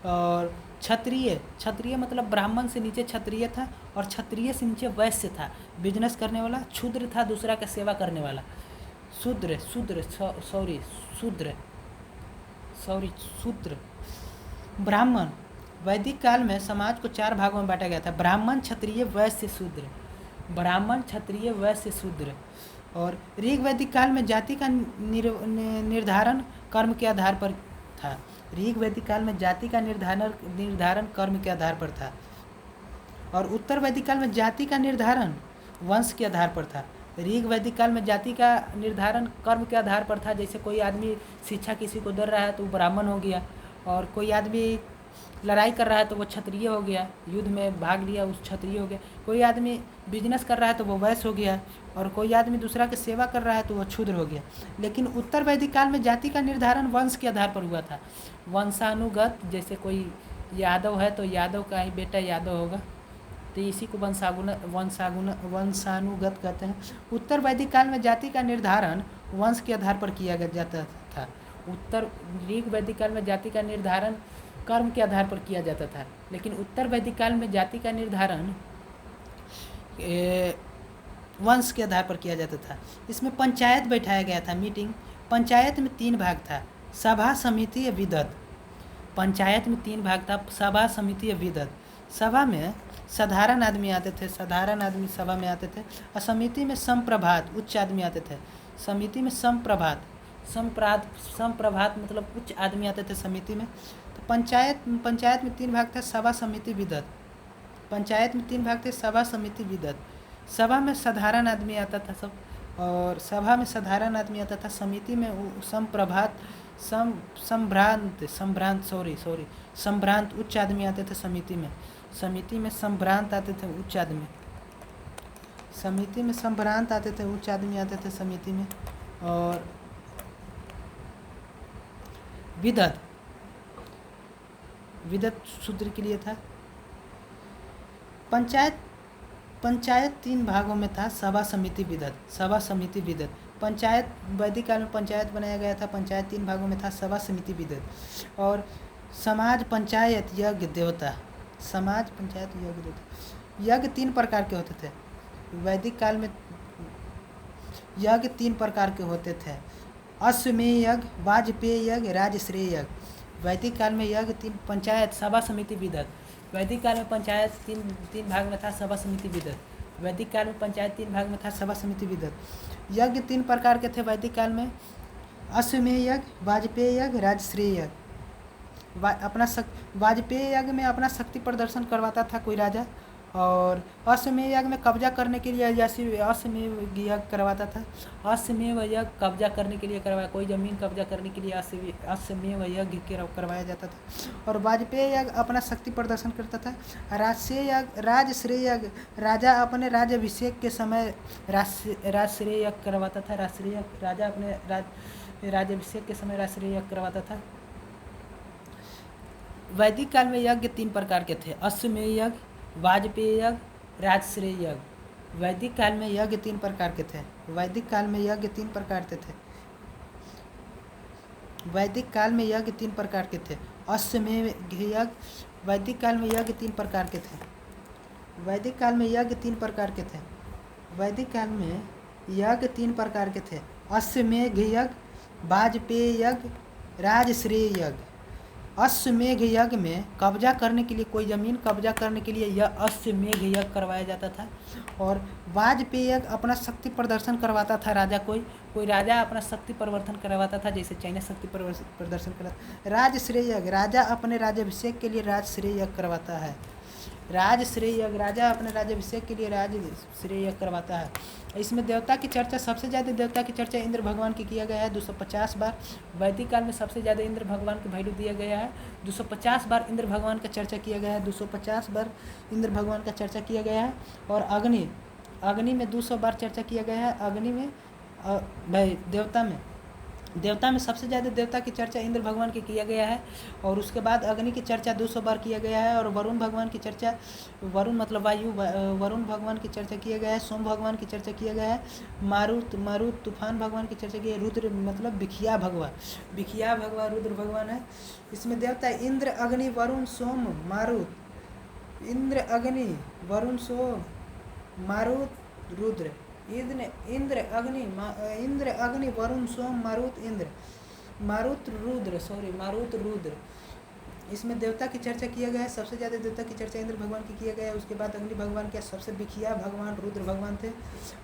और क्षत्रिय मतलब ब्राह्मण से नीचे क्षत्रिय था और क्षत्रिय से नीचे वैश्य था, बिजनेस करने वाला। शूद्र था दूसरा का सेवा करने वाला। शूद्र। ब्राह्मण वैदिक काल में समाज को 4 भागों में बांटा गया था। ब्राह्मण, क्षत्रिय, वैश्य, शूद्र। और ऋग वैदिक काल में जाति का निर्धारण कर्म के आधार पर था। ऋग वैदिक काल में जाति का निर्धारण कर्म के आधार पर था। और उत्तर वैदिक काल में जाति का निर्धारण वंश के आधार पर था। ऋग वैदिक काल में जाति का निर्धारण कर्म के आधार पर था। जैसे कोई आदमी शिक्षा किसी को दे रहा है तो वो ब्राह्मण हो गया, और कोई आदमी लड़ाई कर रहा है तो वो क्षत्रिय हो गया, युद्ध में भाग लिया उस क्षत्रिय हो गया। कोई आदमी बिजनेस कर रहा है तो वो वैश्य हो गया, और कोई आदमी दूसरा की सेवा कर रहा है तो वह शूद्र हो गया। लेकिन उत्तर वैदिक काल में जाति का निर्धारण वंश के आधार पर हुआ था, वंशानुगत। जैसे कोई यादव है तो यादव का ही बेटा यादव होगा, तो इसी को वंशानुगत कहते हैं। उत्तर वैदिक काल में जाति का निर्धारण वंश के आधार पर किया जाता था। ऋग वैदिक काल में जाति का निर्धारण कर्म के आधार पर किया जाता था, लेकिन उत्तर वैदिक काल में जाति का निर्धारण वंश के आधार पर किया जाता था। इसमें पंचायत बैठाया गया था, मीटिंग। पंचायत में 3 भाग था, सभा, समिति या विदत। पंचायत में 3 भाग था, सभा, समिति या विदत। सभा में साधारण आदमी आते थे, सभा में आते थे। और समिति में संप्रभात, उच्च आदमी आते थे। समिति में संप्रभात मतलब उच्च आदमी आते थे समिति में। तो पंचायत में 3 भाग था, सभा, समिति, विदत। पंचायत में 3 भाग थे, सभा, समिति, विदत। सभा में साधारण आदमी आता था सब, और सभा में साधारण आदमी आता था। समिति में संभ्रांत उच्च आदमी आते थे समिति में। समिति में संभ्रांत आते थे उच्च आदमी। समिति में संभ्रांत आते थे उच्च आदमी आते थे समिति में। और विदत शूद्र के लिए था। पंचायत 3 भागों में था, सभा, समिति, विदत। पंचायत वैदिक काल में पंचायत बनाया गया था। पंचायत 3 भागों में था, सभा, समिति, विदत। और समाज, पंचायत, यज्ञ, देवता। यज्ञ 3 प्रकार के होते थे। वैदिक काल में यज्ञ 3 प्रकार के होते थे, अश्वमेध यज्ञ, वाजपेय यज्ञ, राजश्रेय यज्ञ। वैदिक काल में यज्ञ 3, पंचायत, सभा, समिति, विदत। वैदिक काल में पंचायत 3 भाग में था, सभा, समिति, विदत। वैदिक काल में पंचायत 3 भाग में था, सभा, समिति, विदत। यज्ञ 3 प्रकार के थे वैदिक काल में, अश्वमेध यज्ञ, वाजपेय यज्ञ, राजश्रेय यज्ञ। वाजपेय यज्ञ में अपना शक्ति प्रदर्शन करवाता था कोई राजा, और अश्वमेध यज्ञ में कब्जा करने के लिए अश्वमेध यज्ञ करवाता था। अश्वमेध यज्ञ कब्जा करने के लिए करवाया, कोई ज़मीन कब्जा करने के लिए अश्वमेध यज्ञ करवाया जाता था। और वाजपेय यज्ञ अपना शक्ति प्रदर्शन करता था। राजश्रेय यज्ञ राजा अपने राज्याभिषेक के समय राजश्रेय यज्ञ करवाता था। राजा अपने राज्याभिषेक के समय राजश्रेय यज्ञ करवाता था। वैदिक काल में यज्ञ 3 प्रकार के थे, अश्वमेध यज्ञ, वाजपेय यज्ञ राजश्रेय यज्ञ। वैदिक काल में यज्ञ 3 प्रकार के थे। वैदिक काल में यज्ञ 3 प्रकार के थे। वैदिक काल में यज्ञ 3 प्रकार के थे। अश्वमेध यज्ञ। वैदिक काल में यज्ञ 3 प्रकार के थे। वैदिक काल में यज्ञ 3 प्रकार के थे। वैदिक काल में यज्ञ 3 प्रकार के थे। अश्वमेध यज्ञ, वाजपेय यज्ञ, राजश्रेय यज्ञ। अश्वमेध यज्ञ में कब्जा करने के लिए, कोई ज़मीन कब्जा करने के लिए यह अश्वमेध यज्ञ करवाया जाता था। और वाजपेय यज्ञ अपना शक्ति प्रदर्शन करवाता था। राजा कोई राजा अपना शक्ति प्रवर्धन करवाता था, जैसे चाइना शक्ति प्रदर्शन करवाता। राजश्रेय यज्ञ, राजा अपने राज्याभिषेक के लिए राजश्रेय यज्ञ करवाता है। राजश्रेय यज्ञ, राजा अपने राज्याभिषेक के लिए राजश्रेय यज्ञ करवाता है। इसमें देवता की चर्चा, सबसे ज़्यादा देवता की चर्चा इंद्र भगवान की किया गया है 250 बार। वैदिक काल में सबसे ज़्यादा इंद्र भगवान को वैल्यू दिया गया है। 250 बार इंद्र भगवान का चर्चा किया गया है। 250 बार इंद्र भगवान का चर्चा किया गया है। और अग्नि में 200 बार चर्चा किया गया है। अग्नि में देवता में सबसे ज़्यादा देवता की चर्चा इंद्र भगवान की किया गया है। और उसके बाद अग्नि की चर्चा 200 बार किया गया है। और वरुण भगवान की चर्चा, वरुण मतलब वायु, वरुण भगवान की चर्चा किया गया है। सोम भगवान की चर्चा किया गया है। मारुत तूफान भगवान की चर्चा की है। रुद्र मतलब बिखिया भगवान रुद्र भगवान है। इसमें देवता इंद्र, अग्नि, वरुण, सोम, मारुत। इंद्र, अग्नि, वरुण, सोम, मारुत, रुद्र। इंद्र अग्नि वरुण सोम मारुत रुद्र। इसमें देवता की चर्चा किया गया है। सबसे ज़्यादा देवता की चर्चा इंद्र भगवान की किया गया है। उसके बाद अग्नि भगवान के सबसे बिखिया भगवान रुद्र भगवान थे।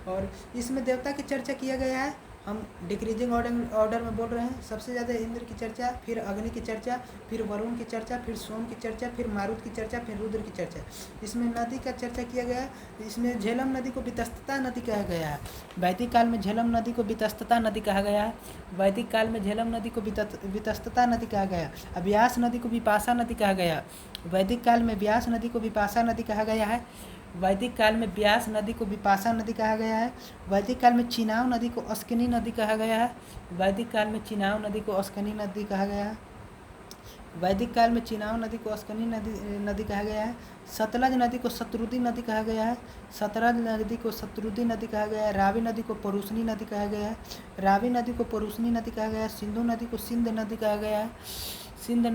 और इसमें देवता की चर्चा किया गया है। हम डिक्रीजिंग ऑर्डर में बोल रहे हैं। सबसे ज़्यादा इंद्र की चर्चा, फिर अग्नि की चर्चा, फिर वरुण की चर्चा, फिर सोम की चर्चा, फिर मारुत की चर्चा, फिर रुद्र की चर्चा। इसमें नदी का चर्चा किया गया है। इसमें झेलम नदी को वितस्तता नदी कहा गया है। वैदिक काल में झेलम नदी को वितस्तता नदी कहा गया है। वैदिक काल में झेलम नदी को वितस्तता नदी कहा गया। व्यास नदी को विपाशा नदी कहा गया। वैदिक काल में व्यास नदी को विपाशा नदी कहा गया है। वैदिक काल में व्यास नदी को विपाशा नदी कहा गया है। वैदिक काल में चिनाव नदी को अस्किनी नदी कहा गया है। वैदिक काल में चिनाव नदी को अस्किनी नदी कहा गया है। वैदिक काल में चिनाव नदी को अस्किनी नदी कहा गया है। सतलज नदी को शत्रुदी नदी कहा गया है। सतलज नदी को शत्रुदी नदी कहा गया है। रावी नदी को परुष्णी नदी कहा गया है। रावी नदी को परुष्णी नदी कहा गया है। सिंधु नदी को सिंध नदी कहा गया है। सिंधु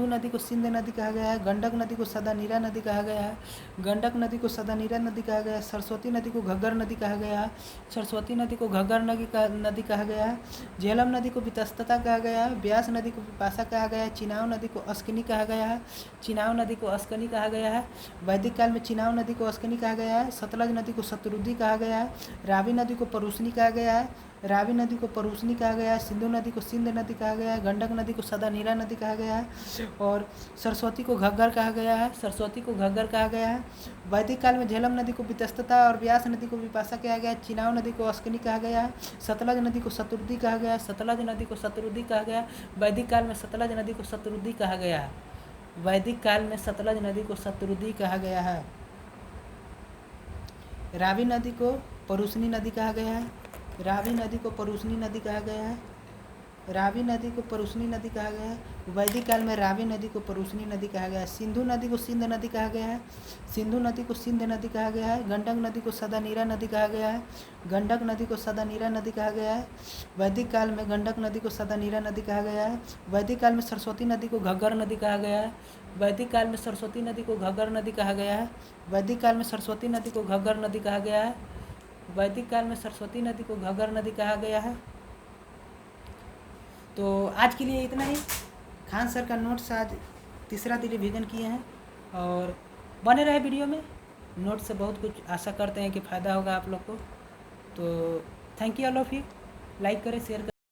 नदी को सिंध नदी कहा गया है। गंडक नदी को सदानीरा नदी कहा गया है। गंडक नदी को सदानीरा नदी कहा गया है। सरस्वती नदी को घग्गर नदी कहा गया है। सरस्वती नदी को घग्गर नदी कहा गया है। झेलम नदी को वितस्तता कहा गया है। व्यास नदी को विपाशा कहा गया है। चिनाव नदी को अस्किनी कहा गया है। चिनाव नदी को अस्किनी कहा गया है। वैदिक काल में चिनाव नदी को अस्किनी कहा गया है। सतलज नदी को शत्रुदी कहा गया है। रावी नदी को परुष्णी कहा गया है। रावी नदी को परुष्णी कहा गया है। सिंधु नदी को सिंध नदी कहा गया है। गंडक नदी को सदानीरा नदी कहा गया है। और सरस्वती को घग्गर कहा गया है। सरस्वती को घग्गर कहा गया है। वैदिक काल में झेलम नदी को वितस्तता और व्यास नदी को विपाशा कहा गया है। चिनाव नदी को अस्किनी कहा गया है। सतलज नदी को शत्रुदी कहा गया है। सतलज नदी को शत्रुदी कहा गया है। वैदिक काल में सतलज नदी को शत्रुदी कहा गया है। वैदिक काल में सतलज नदी को शत्रुदी कहा गया है। रावी नदी को परुष्णी नदी कहा गया है। रावी नदी को परुष्णी नदी कहा गया है। रावी नदी को परुष्णी नदी कहा गया है। वैदिक काल में रावी नदी को परुष्णी नदी कहा गया है। सिंधु नदी को सिंध नदी कहा गया है। सिंधु नदी को सिंध नदी कहा गया है। गंडक नदी को सदानीरा नदी कहा गया है। गंडक नदी को सदानीरा नदी कहा गया है। वैदिक काल में गंडक नदी को सदानीरा नदी कहा गया है। वैदिक काल में सरस्वती नदी को घग्गर नदी कहा गया है। वैदिक काल में सरस्वती नदी को घग्गर नदी कहा गया है। वैदिक काल में सरस्वती नदी को घग्गर नदी कहा गया है। वैदिक काल में सरस्वती नदी को घग्गर नदी कहा गया है। तो आज के लिए इतना ही। खान सर का नोट्स आज तीसरा दिन रिवीजन किए हैं और बने रहे वीडियो में। नोट्स से बहुत कुछ आशा करते हैं कि फ़ायदा होगा आप लोग को। तो thank you all of you. Like करें, शेयर करें।